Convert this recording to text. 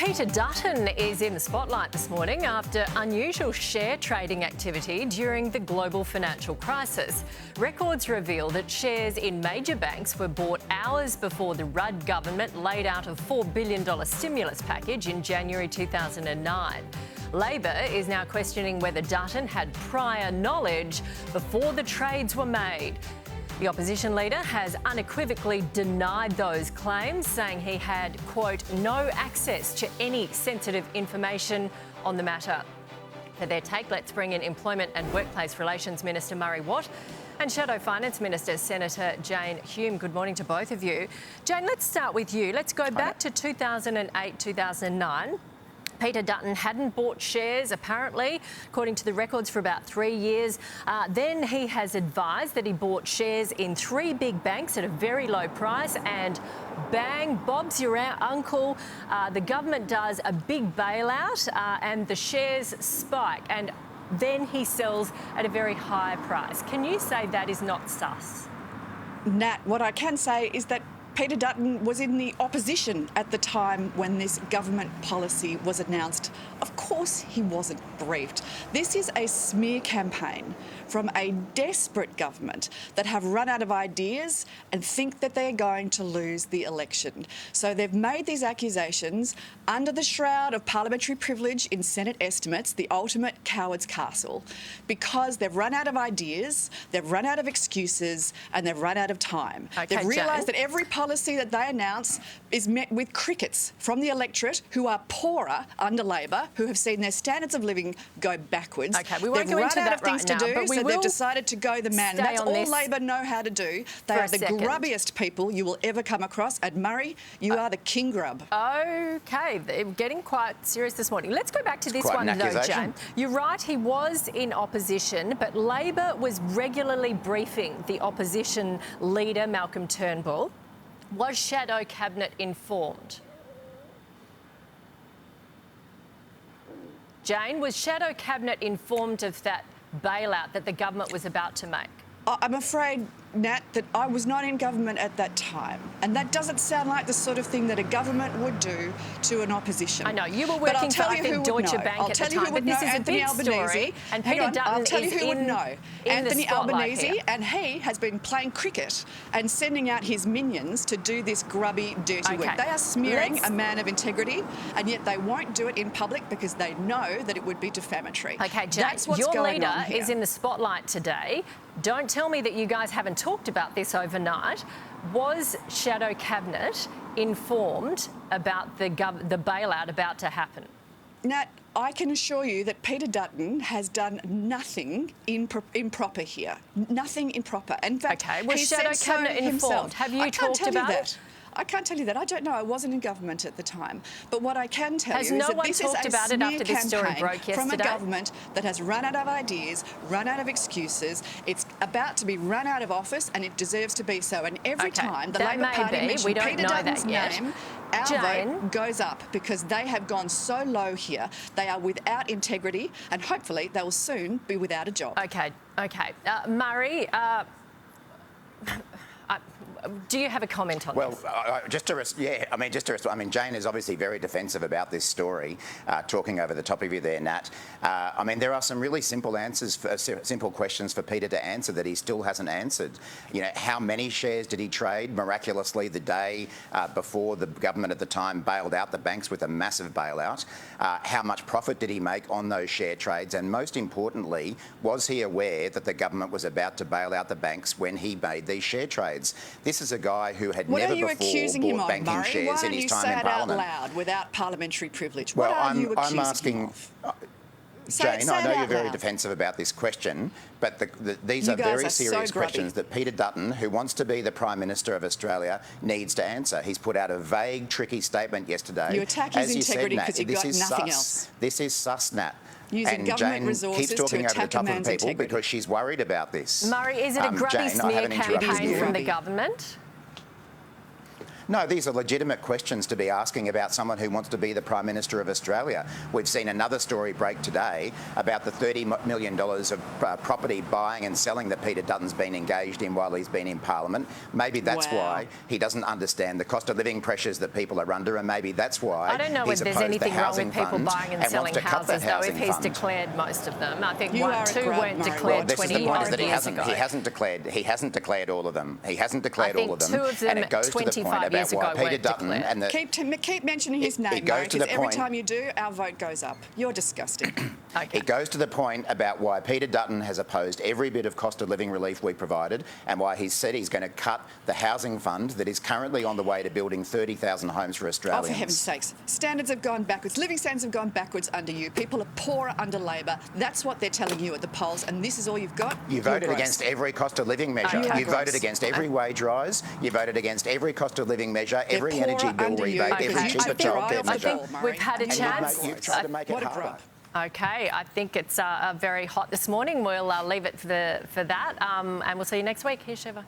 Peter Dutton is in the spotlight this morning after unusual share trading activity during the global financial crisis. Records reveal that shares in major banks were bought hours before the Rudd government laid out a $4 billion stimulus package in January 2009. Labor is now questioning whether Dutton had prior knowledge before the trades were made. The opposition leader has unequivocally denied those claims, saying he had, quote, no access to any sensitive information on the matter. For their take, let's bring in Employment and Workplace Relations Minister Murray Watt and Shadow Finance Minister Senator Jane Hume. Good morning to both of you. Jane, let's start with you. Let's go back to 2008-2009. Peter Dutton hadn't bought shares, apparently, according to the records, for about 3 years. Then he has advised that he bought shares in 3 big banks at a very low price, and bang, Bob's your uncle. The government does a big bailout and the shares spike, and then he sells at a very high price. Can you say that is not sus? Nat, what I can say is that Peter Dutton was in the opposition at the time when this government policy was announced. Of course he wasn't briefed. This is a smear campaign from a desperate government that have run out of ideas and think that they're going to lose the election. So they've made these accusations under the shroud of parliamentary privilege in Senate estimates, the ultimate coward's castle, because they've run out of ideas, they've run out of excuses, and they've run out of time. Okay, they've realised that every policy that they announce is met with crickets from the electorate, who are poorer under Labor, who have seen their standards of living go backwards. Okay, we won't They've go run into out that of things right to now, do, but we so will they've decided to go the man. And that's all Labor know how to do. They are the grubbiest people you will ever come across. And Murray, you are the king grub. Okay, they're getting quite serious this morning. Let's go back to this one, though, Jane. You're right, he was in opposition, but Labor was regularly briefing the opposition leader, Malcolm Turnbull. Was Shadow Cabinet informed? Jane, was Shadow Cabinet informed of that bailout that the government was about to make? I'm afraid, Nat, that I was not in government at that time. And that doesn't sound like the sort of thing that a government would do to an opposition. I know, you were working for, I think, Deutsche Bank at the time, but this is a big story. And Peter Dutton is in Anthony Albanese, here. and he has been playing cricket and sending out his minions to do this grubby, dirty work. They are smearing a man of integrity, and yet they won't do it in public because they know that it would be defamatory. Okay, Jane, that's what's your going leader on here. is in the spotlight today. Don't tell me that you guys haven't talked about this overnight. Was Shadow Cabinet informed about the bailout about to happen? Nat, I can assure you that Peter Dutton has done nothing improper here. Nothing improper. In fact, was Shadow Cabinet informed? Have you talked about it? I can't tell you that. I don't know. I wasn't in government at the time. But what I can tell you is that this is a smear campaign from a government that has run out of ideas, run out of excuses. It's about to be run out of office, and it deserves to be so. And every time the Labor Party mentions Peter Dutton's name, our vote goes up because they have gone so low here. They are without integrity, and hopefully they will soon be without a job. Okay. Murray, do you have a comment on this? Well, Jane is obviously very defensive about this story, talking over the top of you there, Nat. There are some really simple answers, simple questions for Peter to answer that he still hasn't answered. You know, how many shares did he trade miraculously the day before the government at the time bailed out the banks with a massive bailout? How much profit did he make on those share trades? And most importantly, was he aware that the government was about to bail out the banks when he made these share trades? This is a guy who had never before bought banking shares in his time in Parliament. Why are you saying it out loud without parliamentary privilege? Well, what are you accusing I'm asking, him of? Jane, I know you're very defensive about this question, but these are very serious questions that Peter Dutton, who wants to be the Prime Minister of Australia, needs to answer. He's put out a vague, tricky statement yesterday. You attack his integrity because you've got nothing else. This is sus, Nat. Using government resources keeps talking to over the attack top a man's of people integrity. because she's worried about this. Murray, is it a grubby Jane, smear campaign from the government? No, these are legitimate questions to be asking about someone who wants to be the Prime Minister of Australia. We've seen another story break today about the $30 million of property buying and selling that Peter Dutton's been engaged in while he's been in Parliament. Maybe that's why he doesn't understand the cost of living pressures that people are under, and maybe that's why I don't know he's whether there's opposed the anything wrong housing with people fund buying and selling houses, though, if he's declared most of them. I think You are two a grub, weren't Murray. declared This is the 20 point, is that years ago. he hasn't declared all of them. He hasn't declared all of them. Two of them and it goes to the point 25 about years ago why Peter weren't Dutton declared. and the Keep mentioning his name, goes to the because every point- time you do, our vote goes up. You're disgusting. Okay. It goes to the point about why Peter Dutton has opposed every bit of cost of living relief we provided, and why he's said he's going to cut the housing fund that is currently on the way to building 30,000 homes for Oh, Australians. for heaven's sakes. Standards have gone backwards. Living standards have gone backwards under you. People are poorer under Labor. That's what they're telling you at the polls, and this is all you've got? You You're voted gross. against every cost of living measure. Okay. You voted against every wage rise. You voted against every cost of living measure, They're every poorer energy bill under you rebate, because every you cheaper took their eye childcare off the measure. ball, Murray. We've had a And chance. you've tried to make it What a harder. grub. Okay, I think it's very hot this morning. We'll leave it for that, and we'll see you next week. Here's Shiva.